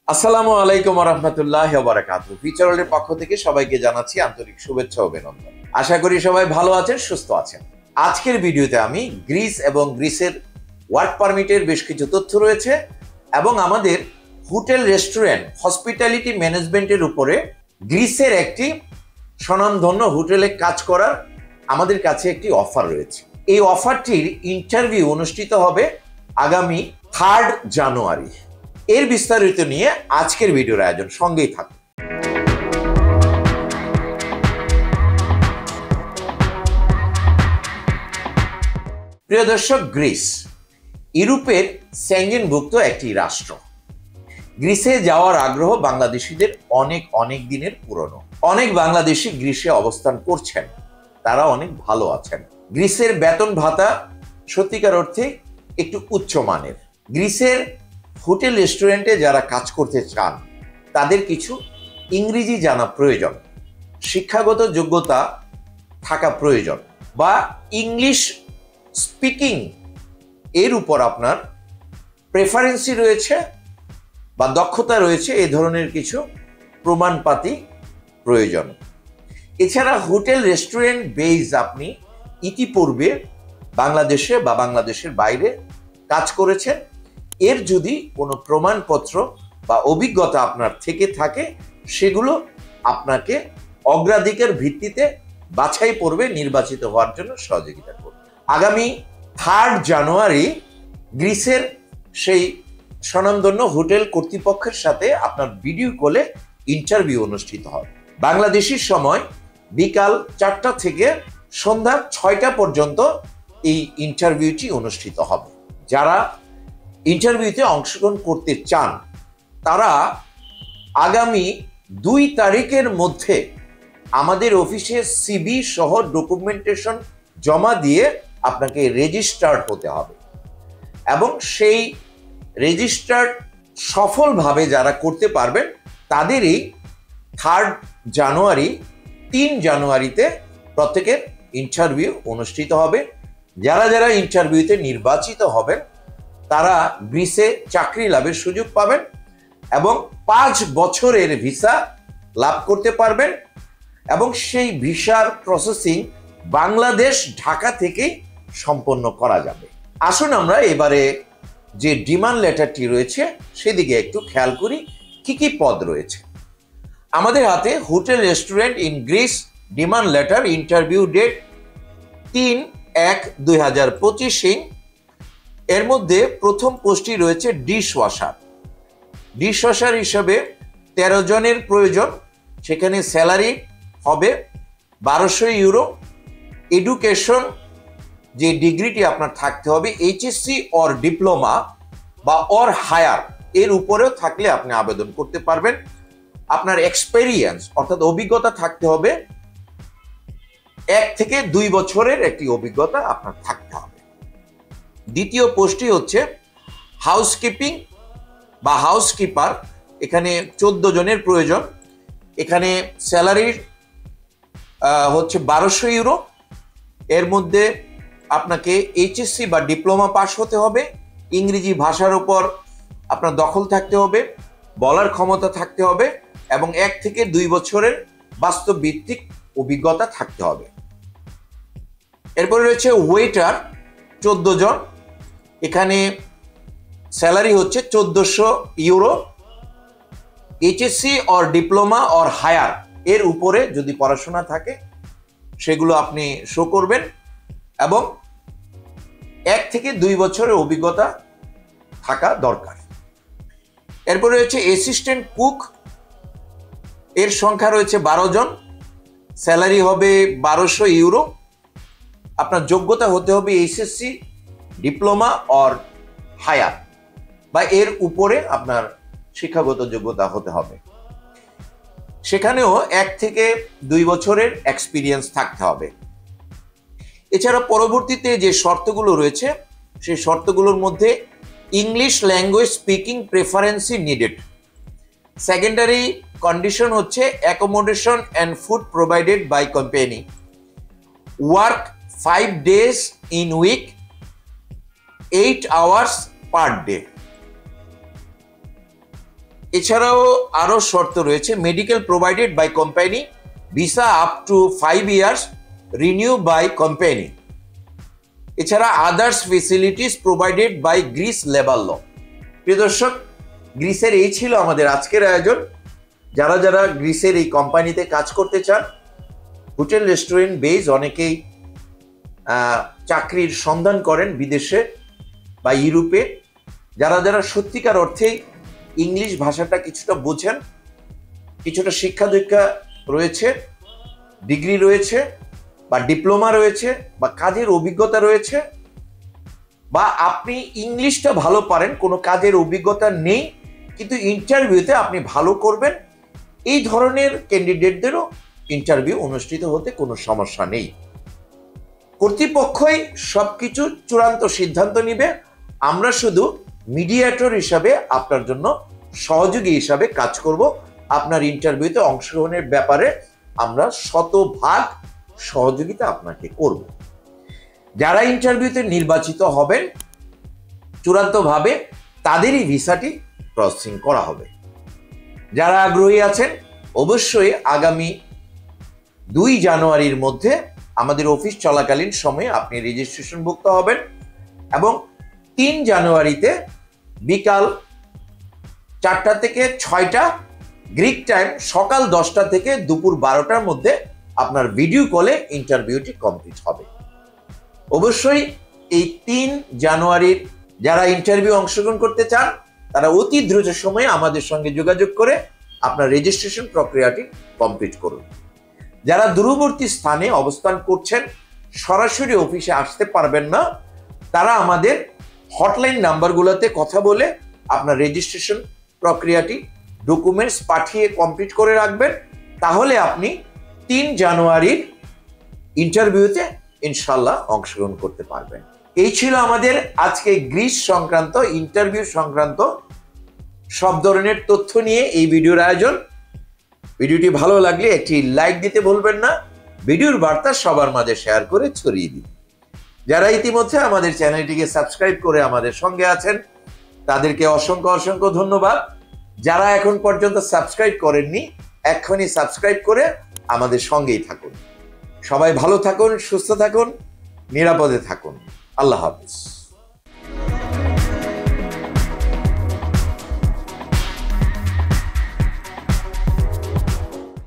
আসসালামু আলাইকুম ওয়া রাহমাতুল্লাহি ওয়া বারাকাতুহু। ফিচারওয়ার্ল্ডের পক্ষ থেকে সবাইকে জানাচ্ছি আন্তরিক শুভেচ্ছা ও অভিনন্দন। আশা করি সবাই ভালো আছেন, সুস্থ আছেন। আজকের ভিডিওতে আমি গ্রিস এবং গ্রিসের ওয়ার্ক পারমিটের বেশ কিছু তথ্য রয়েছে এবং আমাদের হোটেল, রেস্টুরেন্ট, হসপিটালিটি ম্যানেজমেন্টের উপরে গ্রিসের একটি স্বনামধন্য হোটেলে কাজ করার আমাদের কাছে একটি অফার রয়েছে। এই অফারটির ইন্টারভিউ অনুষ্ঠিত হবে আগামী 3 জানুয়ারি। এর বিস্তারিত নিয়ে আজকের ভিডিওর আয়োজন, সঙ্গেই থাকুন। প্রিয় দর্শক, গ্রিস ইউরোপের সেঙ্গেনভুক্ত একটি রাষ্ট্র। গ্রিসে যাওয়ার আগ্রহ বাংলাদেশিদের অনেক দিনের পুরনো। অনেক বাংলাদেশি গ্রিসে অবস্থান করছেন, তারা অনেক ভালো আছেন। গ্রিসের বেতন ভাতা সত্যিকার অর্থে একটু উচ্চমানের। গ্রিসের হোটেল, রেস্টুরেন্টে যারা কাজ করতে চান তাদের কিছু ইংরেজি জানা প্রয়োজন, শিক্ষাগত যোগ্যতা থাকা প্রয়োজন, বা ইংলিশ স্পিকিং এর উপর আপনার প্রেফারেন্সি রয়েছে বা দক্ষতা রয়েছে, এই ধরনের কিছু প্রমাণপাতি প্রয়োজন। এছাড়া হোটেল, রেস্টুরেন্ট বেজ আপনি ইতিপূর্বে বাংলাদেশে বা বাংলাদেশের বাইরে কাজ করেছেন, এর যদি কোনো প্রমাণপত্র বা অভিজ্ঞতা আপনার থেকে থাকে সেগুলো আপনাকে অগ্রাধিকার ভিত্তিতে বাছাই পর্বে নির্বাচিত হওয়ার জন্য সহযোগিতা করবে। আগামী 3 জানুয়ারি গ্রিসের সেই স্বনামধন্য হোটেল কর্তৃপক্ষের সাথে আপনার ভিডিও কলে ইন্টারভিউ অনুষ্ঠিত হবে। বাংলাদেশি সময় বিকাল 4টা থেকে সন্ধ্যা 6টা পর্যন্ত এই ইন্টারভিউটি অনুষ্ঠিত হবে। যারা ইন্টারভিউতে অংশগ্রহণ করতে চান তারা আগামী 2 তারিখের মধ্যে আমাদের অফিসে সিভি সহ ডকুমেন্টেশন জমা দিয়ে আপনাকে রেজিস্টার্ড হতে হবে এবং সেই রেজিস্টার্ড সফলভাবে যারা করতে পারবেন তাদেরই 3 জানুয়ারি 3 জানুয়ারিতে প্রত্যেকের ইন্টারভিউ অনুষ্ঠিত হবে। যারা ইন্টারভিউতে নির্বাচিত হবেন তারা গ্রিসে চাকরি লাভের সুযোগ পাবেন এবং 5 বছরের ভিসা লাভ করতে পারবেন এবং সেই ভিসার প্রসেসিং বাংলাদেশ, ঢাকা থেকেই সম্পন্ন করা যাবে। আসুন আমরা এবারে যে ডিমান্ড লেটারটি রয়েছে সেদিকে একটু খেয়াল করি, কি পদ রয়েছে। আমাদের হাতে hotel, restaurant in Greece demand letter, interview date 3/1/2025। এর মধ্যে প্রথম পোস্টটি রয়েছে ডিশওয়াশার হিসাবে 13 জনের প্রয়োজন। সেখানে স্যালারি হবে 1200 ইউরো। এডুকেশন যে ডিগ্রিটি আপনার থাকতে হবে এইচএসসি অর ডিপ্লোমা বা অর হায়ার, এর উপরেও থাকলে আপনি আবেদন করতে পারবেন। আপনার এক্সপেরিয়েন্স অর্থাৎ অভিজ্ঞতা থাকতে হবে, 1 থেকে 2 বছরের একটি অভিজ্ঞতা আপনার থাকতে হবে। দ্বিতীয় পোস্টটি হচ্ছে হাউসকিপিং বা হাউসকিপার। এখানে 14 জনের প্রয়োজন। এখানে স্যালারি হচ্ছে 1200 ইউরো। এর মধ্যে আপনাকে এইচএসসি বা ডিপ্লোমা পাস হতে হবে, ইংরেজি ভাষার উপর আপনার দখল থাকতে হবে, বলার ক্ষমতা থাকতে হবে এবং 1 থেকে 2 বছরের বাস্তব ভিত্তিক অভিজ্ঞতা থাকতে হবে। এরপরে রয়েছে ওয়েটার, 14 জন। এখানে স্যালারি হচ্ছে 1400 euro. HSC or diploma or higher এর উপরে যদি পড়াশোনা থাকে সেগুলো আপনি শো করবেন এবং 1 থেকে 2 বছরের অভিজ্ঞতা থাকা দরকার। এরপরে রয়েছে অ্যাসিস্ট্যান্ট কুক, এর সংখ্যা রয়েছে 12 জন। স্যালারি হবে 1200 ইউরো। আপনার যোগ্যতা হতে হবে এইচএসসি, ডিপ্লোমা অর হায়ার বা এর উপরে আপনার শিক্ষাগত যোগ্যতা হতে হবে। সেখানেও 1 থেকে 2 বছরের এক্সপিরিয়েন্স থাকতে হবে। এছাড়া পরবর্তীতে যে শর্তগুলো রয়েছে সেই শর্তগুলোর মধ্যে English language speaking preference needed. Secondary condition হচ্ছে accommodation and food provided by company. Work 5 days in week, 8 hours per day. এছাড়াও আরো শর্ত রয়েছে, medical provided by company, visa up to 5 years, renew by company. এছাড়া others facilities provided by Greece labour law. প্রিয় দর্শক, গ্রিসের এই ছিল আমাদের আজকের আয়োজন। যারা যারা গ্রিসের এই কোম্পানিতে কাজ করতে চান, হোটেল রেস্টুরেন্ট বেজ, অনেকেই চাকরির সন্ধান করেন বিদেশে বা ইউরোপে, যারা যারা সত্যিকার অর্থেই ইংলিশ ভাষাটা কিছুটা বোঝেন, কিছুটা শিক্ষা দীক্ষা রয়েছে, ডিগ্রি রয়েছে বা ডিপ্লোমা রয়েছে বা কাজের অভিজ্ঞতা রয়েছে, বা আপনি ইংলিশটা ভালো পারেন, কোনো কাজের অভিজ্ঞতা নেই কিন্তু ইন্টারভিউতে আপনি ভালো করবেন, এই ধরনের ক্যান্ডিডেটদেরও ইন্টারভিউ অনুষ্ঠিত হতে কোনো সমস্যা নেই। কর্তৃপক্ষই সবকিছু চূড়ান্ত সিদ্ধান্ত নিবে, আমরা শুধু মিডিয়েটর হিসাবে আপনার জন্য সহযোগী হিসাবে কাজ করব। আপনার ইন্টারভিউতে অংশগ্রহণের ব্যাপারে আমরা শতভাগ সহযোগিতা আপনাকে করব। যারা ইন্টারভিউতে নির্বাচিত হবেন চূড়ান্তভাবে তাদেরই ভিসাটি প্রসেসিং করা হবে। যারা আগ্রহী আছেন অবশ্যই আগামী 2 জানুয়ারির মধ্যে আমাদের অফিস চলাকালীন সময়ে আপনি রেজিস্ট্রেশনভুক্ত হবেন এবং 3 জানুয়ারিতে বিকাল 4টা থেকে 6টা গ্রিক টাইম, সকাল 10টা থেকে দুপুর 12টার মধ্যে আপনার ভিডিও কলে ইন্টারভিউটি কমপ্লিট হবে। অবশ্যই এই 3 জানুয়ারির যারা ইন্টারভিউ অংশগ্রহণ করতে চান তারা অতি দ্রুত সময়ে আমাদের সঙ্গে যোগাযোগ করে আপনার রেজিস্ট্রেশন প্রক্রিয়াটি কমপ্লিট করুন। যারা দূরবর্তী স্থানে অবস্থান করছেন, সরাসরি অফিসে আসতে পারবেন না, তারা আমাদের হটলাইন নাম্বারগুলোতে কথা বলে আপনার রেজিস্ট্রেশন প্রক্রিয়াটি ডকুমেন্টস পাঠিয়ে কমপ্লিট করে রাখবেন। তাহলে আপনি 3 জানুয়ারির ইন্টারভিউতে ইনশাল্লাহ অংশগ্রহণ করতে পারবেন। এই ছিল আমাদের আজকে গ্রিস সংক্রান্ত, ইন্টারভিউ সংক্রান্ত সব ধরনের তথ্য নিয়ে এই ভিডিওর আয়োজন। ভিডিওটি ভালো লাগলে একটি লাইক দিতে ভুলবেন না, ভিডিওর বার্তা সবার মাঝে শেয়ার করে ছড়িয়ে দিন। যারা ইতিমধ্যে আমাদের চ্যানেলটিকে সাবস্ক্রাইব করে আমাদের সঙ্গে আছেন তাদেরকে অসংখ্য অসংখ্য ধন্যবাদ। যারা এখন পর্যন্ত সাবস্ক্রাইব করেননি এক্ষুনি সাবস্ক্রাইব করে আমাদের সঙ্গেই থাকুন। সবাই ভালো থাকুন, সুস্থ থাকুন, নিরাপদে থাকুন। আল্লাহ হাফেজ।